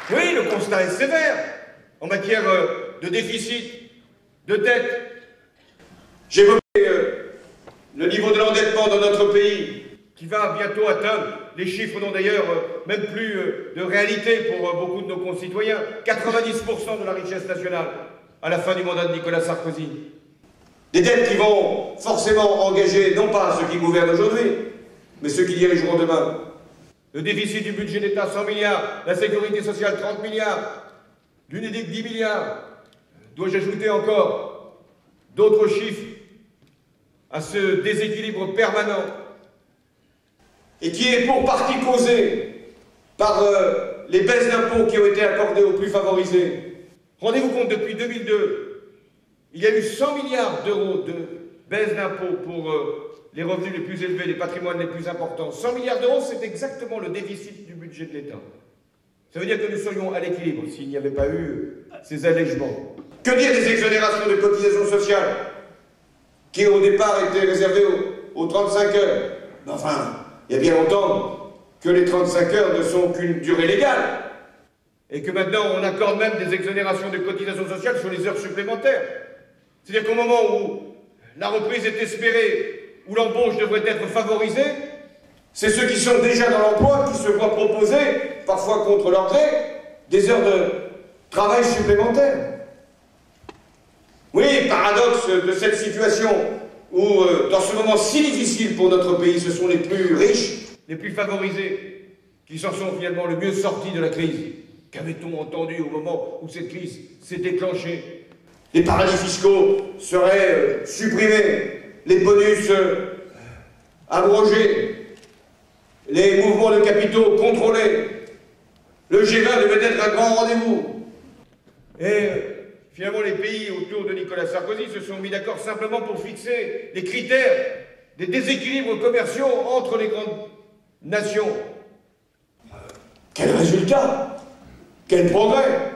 Oui, le constat est sévère en matière de déficit, de dette. J'évoquais le niveau de l'endettement dans notre pays, qui va bientôt atteindre, les chiffres n'ont d'ailleurs même plus de réalité pour beaucoup de nos concitoyens, 90% de la richesse nationale à la fin du mandat de Nicolas Sarkozy. Des dettes qui vont forcément engager non pas ceux qui gouvernent aujourd'hui, mais ceux qui dirigeront demain. Le déficit du budget d'État, 100 milliards, la sécurité sociale, 30 milliards, l'UNEDIC, 10 milliards. Dois-je ajouter encore d'autres chiffres à ce déséquilibre permanent et qui est pour partie causé par les baisses d'impôts qui ont été accordées aux plus favorisés. Rendez-vous compte, depuis 2002, il y a eu 100 milliards d'euros de baisse d'impôts pour les revenus les plus élevés, les patrimoines les plus importants. 100 milliards d'euros, c'est exactement le déficit du budget de l'État. Ça veut dire que nous serions à l'équilibre s'il n'y avait pas eu ces allègements. Que dire des exonérations de cotisations sociales qui au départ étaient réservées aux 35 heures? Enfin, il y a bien longtemps que les 35 heures ne sont qu'une durée légale. Et que maintenant on accorde même des exonérations de cotisations sociales sur les heures supplémentaires. C'est-à-dire qu'au moment où la reprise est espérée, où l'embauche devrait être favorisée, c'est ceux qui sont déjà dans l'emploi qui se voient proposer, parfois contre leur gré, des heures de travail supplémentaires. Oui, paradoxe de cette situation où, dans ce moment si difficile pour notre pays, ce sont les plus riches, les plus favorisés, qui s'en sont finalement le mieux sortis de la crise. Qu'avait-on entendu au moment où cette crise s'est déclenchée? Les paradis fiscaux seraient supprimés, les bonus abrogés, les mouvements de capitaux contrôlés. Le G20 devait être un grand rendez-vous. Et finalement, les pays autour de Nicolas Sarkozy se sont mis d'accord simplement pour fixer les critères des déséquilibres commerciaux entre les grandes nations. Quel résultat! Quel progrès!